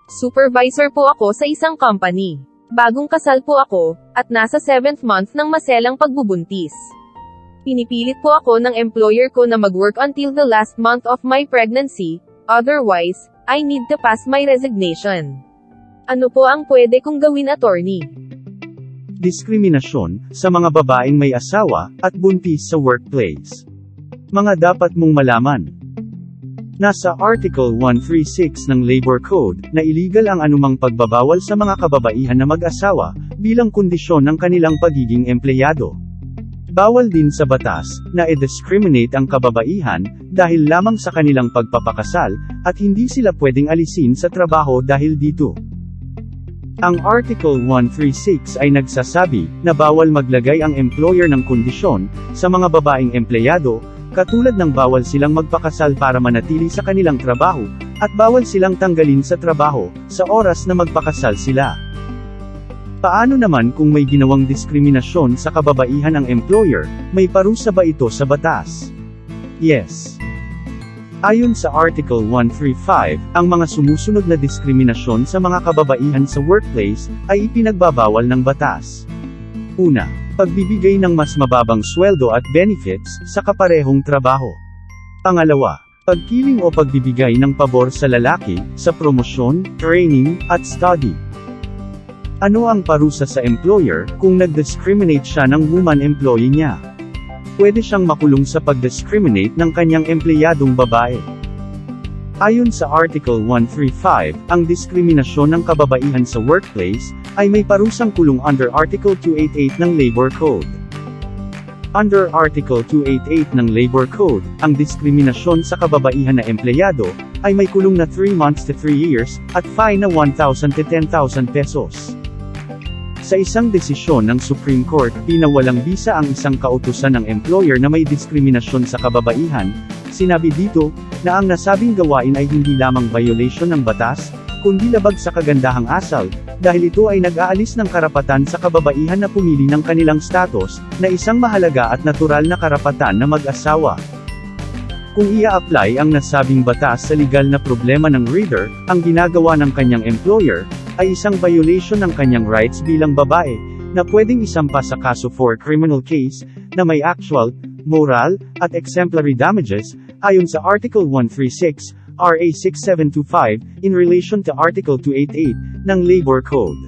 Supervisor po ako sa isang company. Bagong kasal po ako, at nasa 7th month ng maselang pagbubuntis. Pinipilit po ako ng employer ko na mag-work until the last month of my pregnancy, otherwise, I need to pass my resignation. Ano po ang pwede kong gawin, attorney? Diskriminasyon sa mga babaeng may asawa at buntis sa workplace. Mga dapat mong malaman. Nasa Article 136 ng Labor Code, na illegal ang anumang pagbabawal sa mga kababaihan na mag-asawa, bilang kondisyon ng kanilang pagiging empleyado. Bawal din sa batas, na i-discriminate ang kababaihan, dahil lamang sa kanilang pagpapakasal, at hindi sila pwedeng alisin sa trabaho dahil dito. Ang Article 136 ay nagsasabi, na bawal maglagay ang employer ng kondisyon, sa mga babaeng empleyado, katulad ng bawal silang magpakasal para manatili sa kanilang trabaho, at bawal silang tanggalin sa trabaho, sa oras na magpakasal sila. Paano naman kung may ginawang diskriminasyon sa kababaihan ang employer, may parusa ba ito sa batas? Yes. Ayon sa Article 135, ang mga sumusunod na diskriminasyon sa mga kababaihan sa workplace, ay ipinagbabawal ng batas. Una, pagbibigay ng mas mababang sweldo at benefits, sa kaparehong trabaho. Pangalawa, pagkiling o pagbibigay ng pabor sa lalaki, sa promosyon, training, at study. Ano ang parusa sa employer, kung nag-discriminate siya ng woman employee niya? Pwede siyang makulong sa pag-discriminate ng kanyang empleyadong babae. Ayon sa Article 135, ang diskriminasyon ng kababaihan sa workplace, ay may parusang kulong under Article 288 ng Labor Code. Under Article 288 ng Labor Code, ang diskriminasyon sa kababaihan na empleyado, ay may kulong na 3 months to 3 years, at fine na 1,000 to 10,000 pesos. Sa isang desisyon ng Supreme Court, pinawalang bisa ang isang kautusan ng employer na may diskriminasyon sa kababaihan. Sinabi dito, na ang nasabing gawain ay hindi lamang violation ng batas, kundi labag sa kagandahang asal, dahil ito ay nag-aalis ng karapatan sa kababaihan na pumili ng kanilang status, na isang mahalaga at natural na karapatan na mag-asawa. Kung ia-apply ang nasabing batas sa legal na problema ng reader, ang ginagawa ng kanyang employer, ay isang violation ng kanyang rights bilang babae, na pwedeng isampa sa kaso for criminal case, na may actual, moral, at exemplary damages, ayon sa Article 136, RA 6725, in relation to Article 288, ng Labor Code.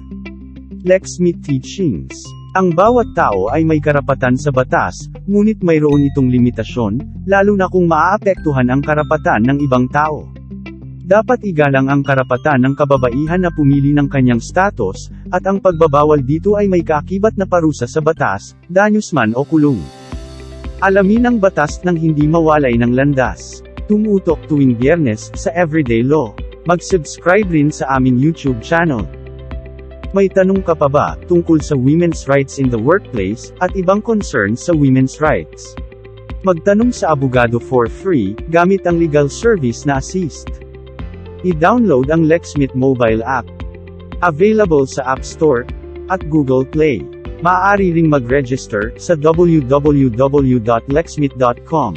Lex Smith Teachings. Ang bawat tao ay may karapatan sa batas, ngunit mayroon itong limitasyon, lalo na kung maaapektuhan ang karapatan ng ibang tao. Dapat igalang ang karapatan ng kababaihan na pumili ng kanyang status, at ang pagbabawal dito ay may kaakibat na parusa sa batas, danyos man o kulong. Alamin ang batas nang hindi mawalay ng landas. Tumutok tuwing Biyernes sa Everyday Law. Mag-subscribe rin sa aming YouTube channel. May tanong ka pa ba tungkol sa women's rights in the workplace, at ibang concerns sa women's rights? Magtanong sa abogado for free, gamit ang legal service na Assist. I-download ang Lexsmith mobile app. Available sa App Store at Google Play. Maaari ring mag-register sa www.lexsmith.com.